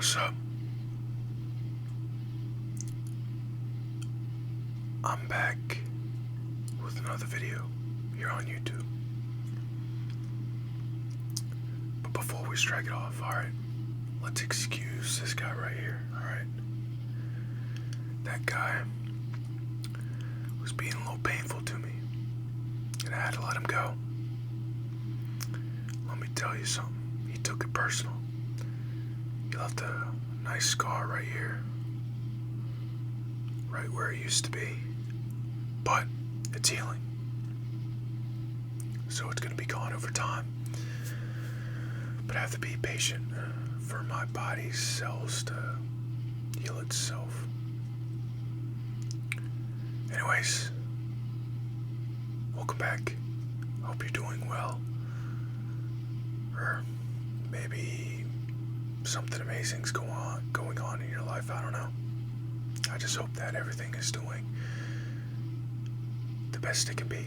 What's up? I'm back with another video here on YouTube. But before we strike it off, alright, let's excuse this guy right here, alright? That guy was being a little painful to me, and I had to let him go. Let me tell you something, he took it personal. He left a nice scar right here, right where it used to be, but it's healing. So it's gonna be gone over time. But I have to be patient for my body's cells to heal itself. Anyways, welcome back. Hope you're doing well. Or maybe something amazing's going on in your life. I don't know. I just hope that everything is doing the best it can be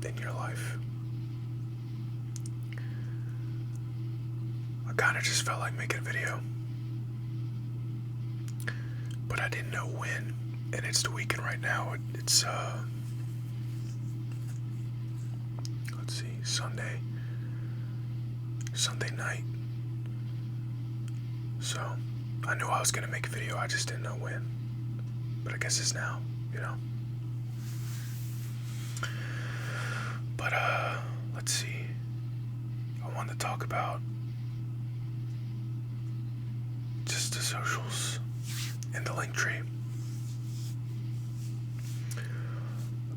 in your life. I kind of just felt like making a video, but I didn't know when, and it's the weekend right now. It's let's see, Sunday night. So I knew I was gonna make a video, I just didn't know when. But I guess it's now, you know. But let's see. I wanted to talk about just the socials and the link tree.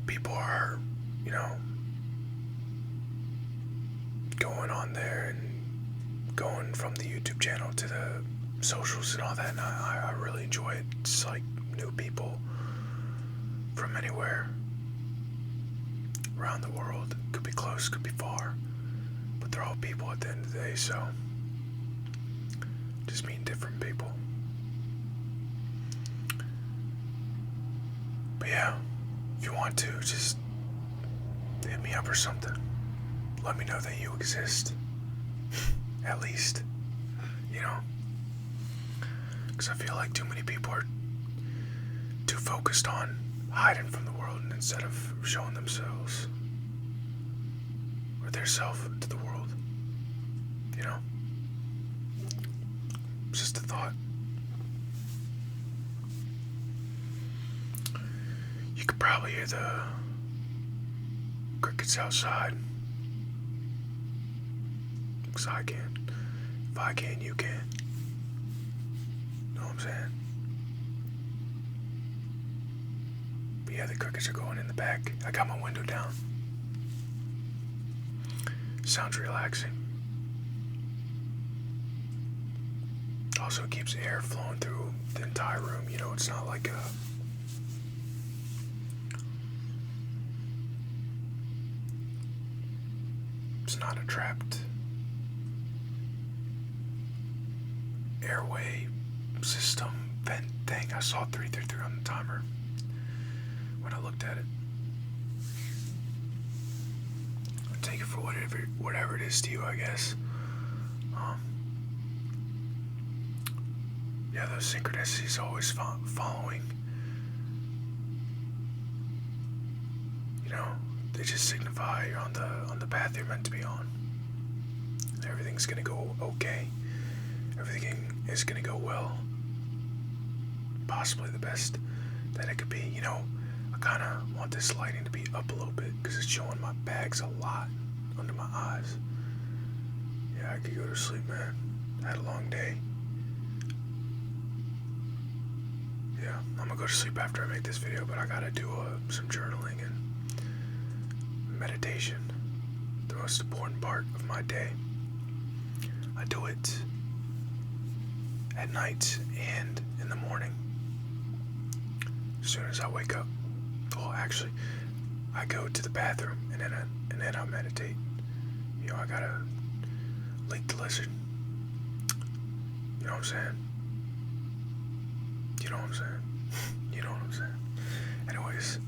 People are, you know, going on there and going from the YouTube channel to the socials and all that, and I really enjoy it. It's like new people from anywhere around the world. Could be close, could be far, but they're all people at the end of the day, so just meeting different people. But yeah, if you want to, just hit me up or something. Let me know that you exist. At least, you know, because I feel like too many people are too focused on hiding from the world instead of showing themselves or their self to the world, you know. It's just a thought. You could probably hear the crickets outside. Because I can. If I can, you can. Know what I'm saying? But yeah, the crickets are going in the back. I got my window down. Sounds relaxing. Also, it keeps air flowing through the entire room. You know, it's not like a... It's not a trapped airway system vent thing. I saw 333 on the timer when I looked at it. I'll take it for whatever it is to you, I guess. Yeah, those synchronicities always following. You know, they just signify you're on the path you're meant to be on. Everything's gonna go okay. Everything is gonna go well. Possibly the best that it could be. You know, I kind of want this lighting to be up a little bit because it's showing my bags a lot under my eyes. Yeah, I could go to sleep, man. I had a long day. Yeah, I'm gonna go to sleep after I make this video, but I gotta do some journaling and meditation. The most important part of my day. I do it at night and in the morning. As soon as I wake up. Well, actually, I go to the bathroom and then I meditate. You know, I gotta link the lizard. You know what I'm saying? You know what I'm saying? You know what I'm saying? Anyways,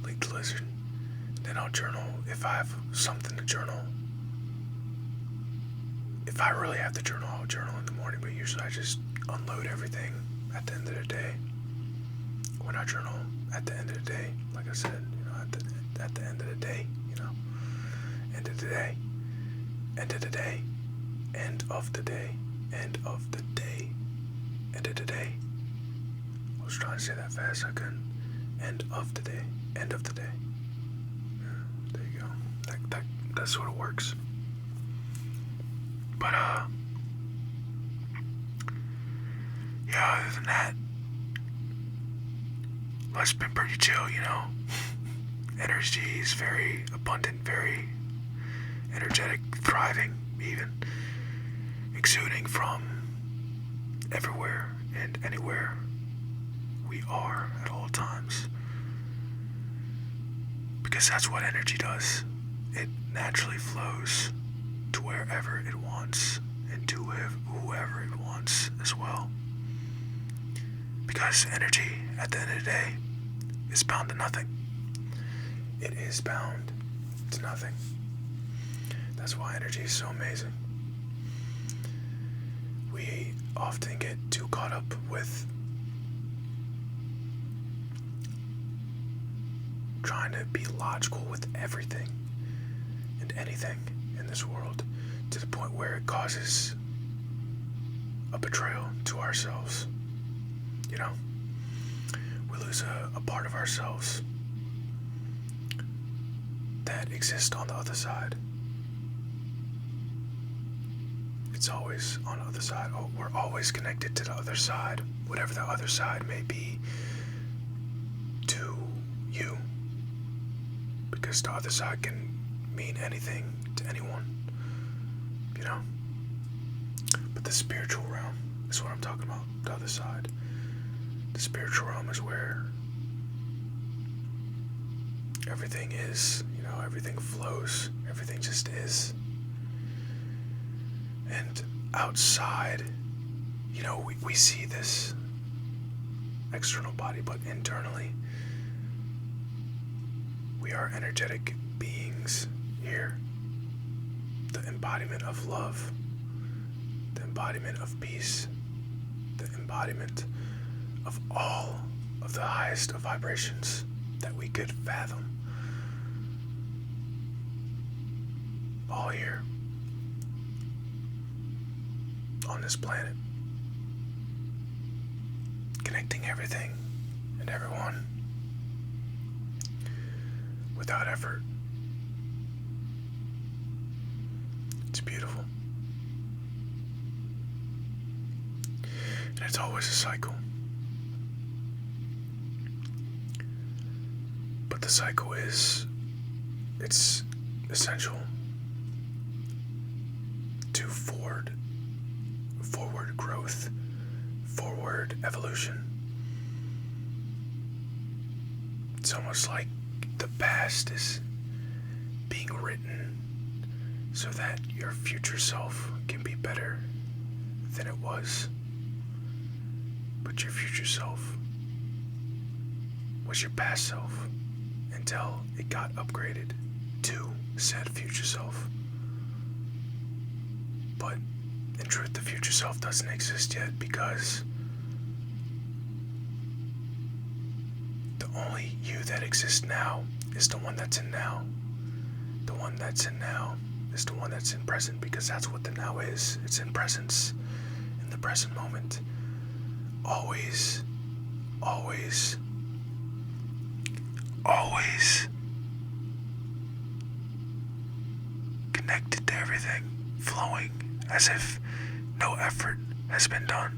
link the lizard. Then I'll journal if I have something to journal if I really have to journal, I'll journal in the morning, but usually I just unload everything at the end of the day. When I journal at the end of the day, like I said, at the end of the day, end of the day, end of the day, end of the day, end of the day, end of the day. I was trying to say that fast, I couldn't. End of the day, end of the day. Yeah, there you go. That sort of works. But yeah, other than that, life's been pretty chill, Energy is very abundant, very energetic, thriving, even exuding from everywhere and anywhere we are at all times. Because that's what energy does. It naturally flows to wherever it wants and to whoever it wants as well. Because energy, at the end of the day, is bound to nothing. It is bound to nothing. That's why energy is so amazing. We often get too caught up with trying to be logical with everything and anything in this world, to the point where it causes a betrayal to ourselves. We lose a part of ourselves that exists on the other side. It's always on the other side. We're always connected to the other side, whatever the other side may be to you. Because the other side can mean anything to anyone, But the spiritual realm is what I'm talking about, the other side. The spiritual realm is where everything is, everything flows, everything just is. And outside, we see this external body, but internally, we are energetic beings here. The embodiment of love, the embodiment of peace, the embodiment of all of the highest of vibrations that we could fathom. All here on this planet, connecting everything and everyone without effort. It's beautiful. And it's always a cycle. But the cycle it's essential to forward growth, forward evolution. It's almost like the past is being written so that your future self can be better than it was. But your future self was your past self until it got upgraded to said future self. But in truth, the future self doesn't exist yet, because the only you that exists now is the one that's in now. The one that's in now is the one that's in present, because that's what the now is. It's in presence, in the present moment. Always, always, always connected to everything, flowing as if no effort has been done.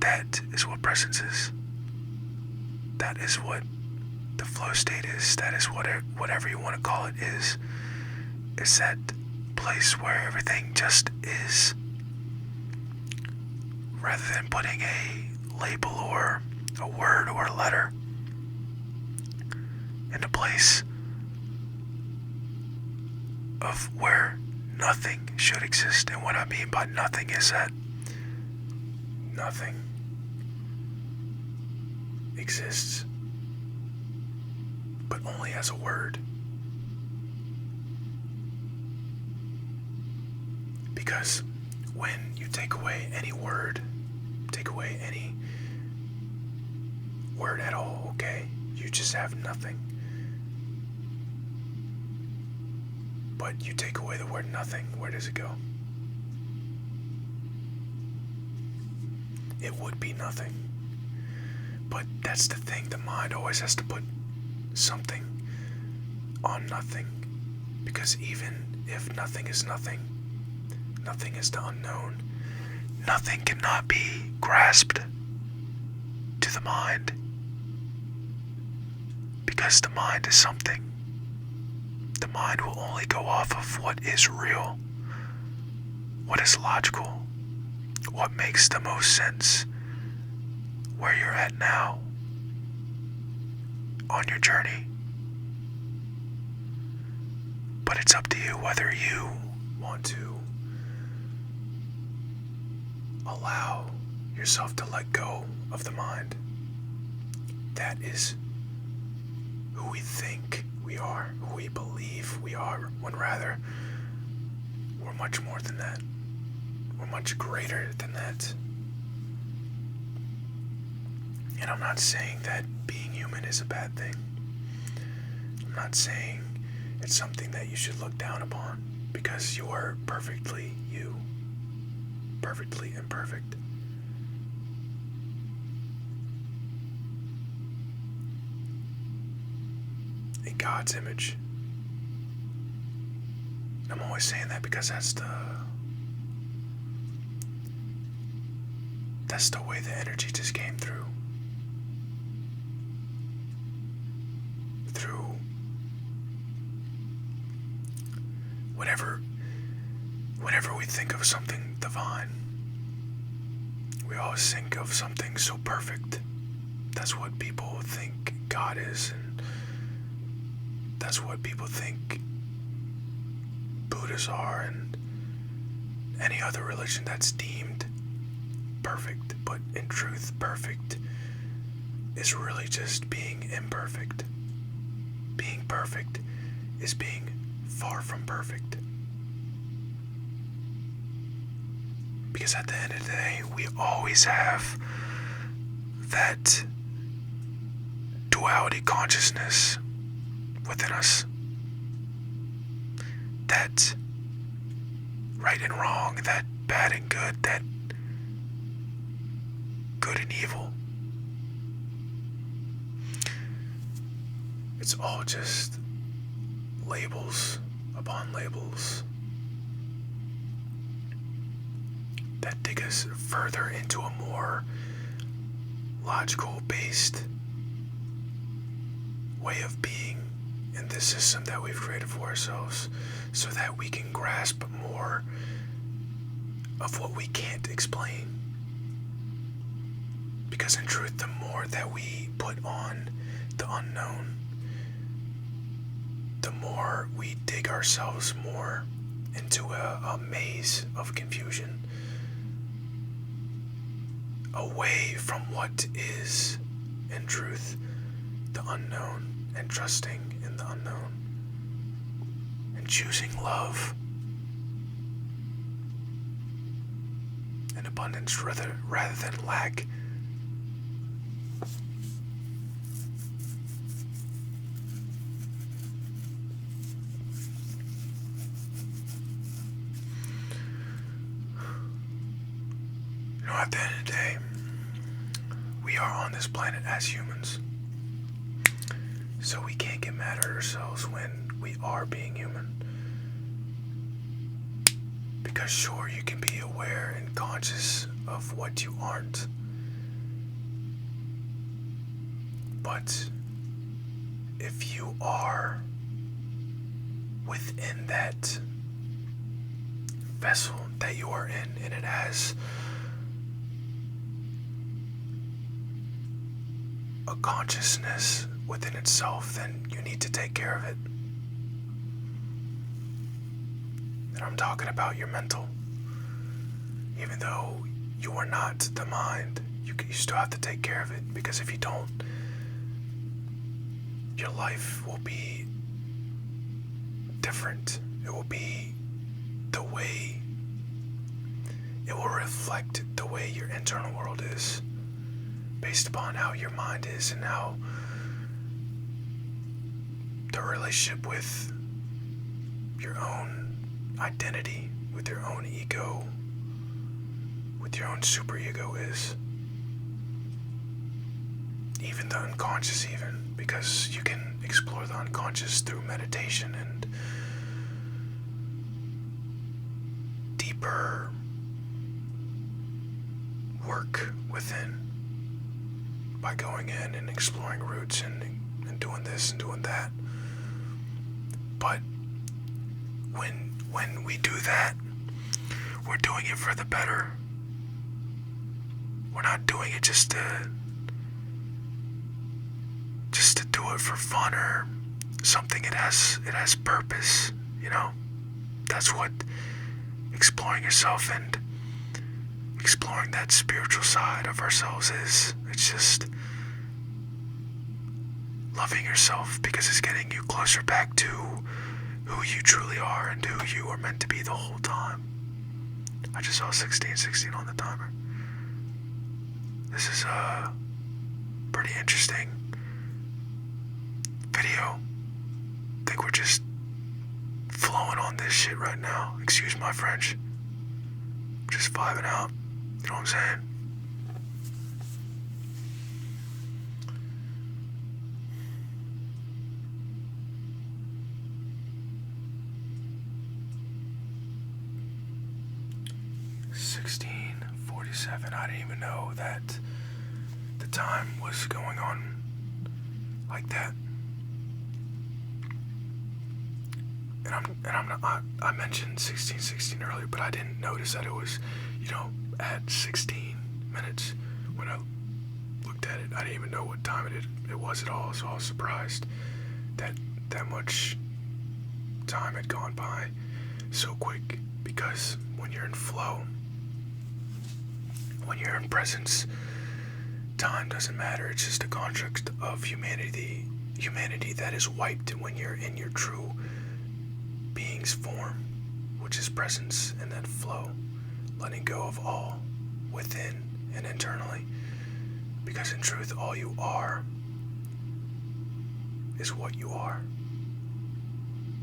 That is what presence is. That is what the flow state is. That is whatever you want to call it is. It's that place where everything just is. Rather than putting a label or a word or a letter in a place of where nothing should exist. And what I mean by nothing is that nothing exists, but only as a word. Because when you take away any word, take away any word at all, okay? You just have nothing. But you take away the word nothing, where does it go? It would be nothing. But that's the thing, the mind always has to put something on nothing. Because even if nothing is nothing, nothing is the unknown. Nothing cannot be grasped to the mind. Because the mind is something. The mind will only go off of what is real, what is logical, what makes the most sense, where you're at now, on your journey. But it's up to you whether you want to allow yourself to let go of the mind. That is who we think we are, who we believe we are, when rather, we're much more than that. We're much greater than that. And I'm not saying that being human is a bad thing. I'm not saying it's something that you should look down upon, because you are perfectly you. Perfectly imperfect. In God's image. I'm always saying that because that's the way the energy just came through. Through whenever we think of something divine, we always think of something so perfect. That's what people think God is, and that's what people think Buddhists are, and any other religion that's deemed perfect. But in truth, perfect is really just being imperfect. Being perfect is being far from perfect. Because at the end of the day, we always have that duality consciousness within us. That right and wrong, that bad and good, that good and evil. It's all just labels upon labels that take us further into a more logical based way of being in this system that we've created for ourselves, so that we can grasp more of what we can't explain. Because in truth, the more that we put on the unknown, the more we dig ourselves more into a maze of confusion, away from what is, in truth, the unknown, and trusting in the unknown, and choosing love and abundance rather than lack. At the end of the day, we are on this planet as humans. So we can't get mad at ourselves when we are being human. Because sure, you can be aware and conscious of what you aren't. But if you are within that vessel that you are in, and it has a consciousness within itself, then you need to take care of it. And I'm talking about your mental. Even though you are not the mind, you still have to take care of it, because if you don't, your life will be different. It will be the way reflect the way your internal world is, based upon how your mind is and how the relationship with your own identity, with your own ego, with your own superego is. Even the unconscious, even, because you can explore the unconscious through meditation and deeper work within, by going in and exploring roots and doing this and doing that. But when we do that, we're doing it for the better. We're not doing it just to do it for fun or something. It has purpose, That's what exploring yourself and exploring that spiritual side of ourselves is. It's just loving yourself, because it's getting you closer back to who you truly are and who you are meant to be the whole time. I just saw 16 on the timer. This is a pretty interesting video. I think we're just flowing on this shit right now. Excuse my French. Just vibing out. You know what I'm saying? $16:47. I didn't even know that the time was going on like that. I mentioned 16:16 earlier, but I didn't notice that it was, at 16 minutes when I looked at it. I didn't even know what time it was at all, so I was surprised that much time had gone by so quick, because when you're in flow, when you're in presence, time doesn't matter. It's just a construct of humanity that is wiped when you're in your true being's form, which is presence and then flow, letting go of all within and internally, because in truth all you are is what you are.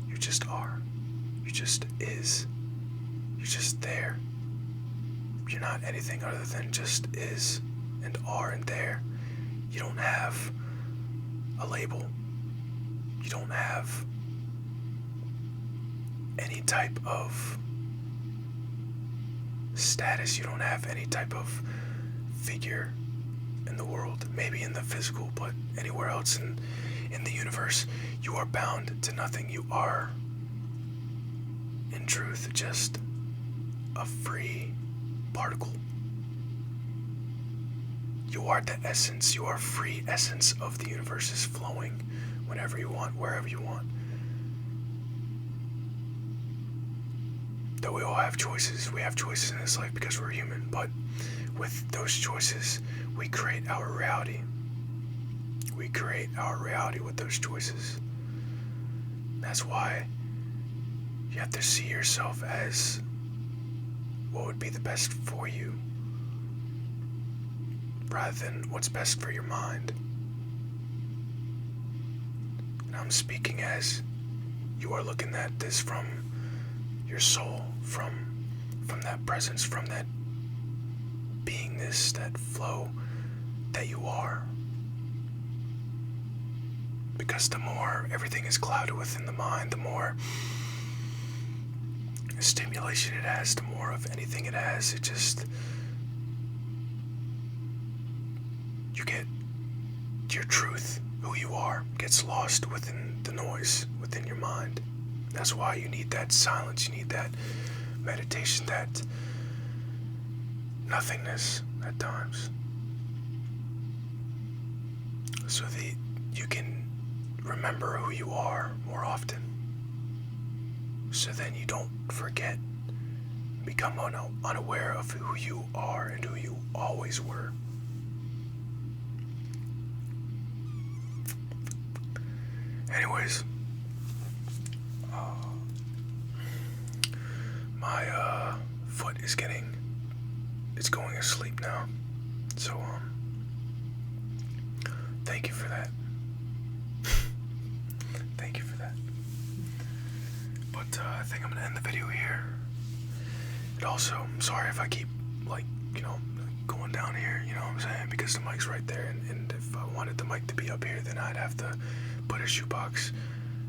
You just are. You just is. You're just there. You're not anything other than just is and are and there. You don't have a label. You don't have any type of status. You don't have any type of figure in the world, maybe in the physical, but anywhere else in the universe, you are bound to nothing. You are, in truth, just a free particle. You are the essence. You are free essence of the universe, is flowing whenever you want, wherever you want. Though we all have choices. We have choices in this life because we're human, but with those choices, we create our reality. We create our reality with those choices. That's why you have to see yourself as what would be the best for you, rather than what's best for your mind. And I'm speaking as you are looking at this from your soul, from that presence, from that beingness, that flow that you are. Because the more everything is clouded within the mind, the more stimulation it has, the more of anything it has, you get your truth, who you are, gets lost within the noise within your mind. That's why you need that silence, you need that meditation, that nothingness at times, so that you can remember who you are more often, so then you don't forget, become unaware of who you are and who you always were. Anyways, my foot is getting it's going asleep now. So, thank you for that. Thank you for that. But I think I'm gonna end the video here. And also, I'm sorry if I keep, like, you know, going down here, you know what I'm saying? Because the mic's right there, and if I wanted the mic to be up here, then I'd have to put a shoebox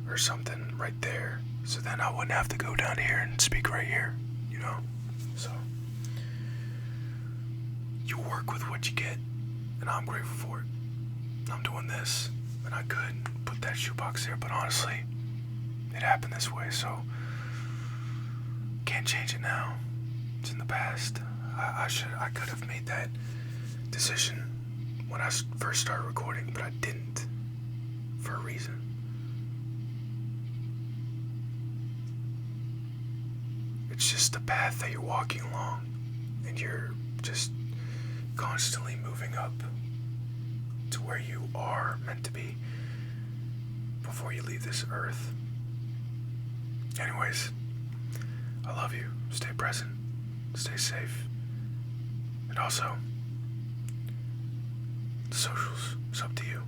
or something right there. So then I wouldn't have to go down here and speak right here, you know? So, you work with what you get, and I'm grateful for it. I'm doing this, and I could put that shoebox there, but honestly, it happened this way, so can't change it now. It's in the past. I could have made that decision when I first started recording, but I didn't, for a reason. It's just the path that you're walking along, and you're just constantly moving up to where you are meant to be before you leave this earth. Anyways, I love you. Stay present. Stay safe. And also, the socials, it's up to you.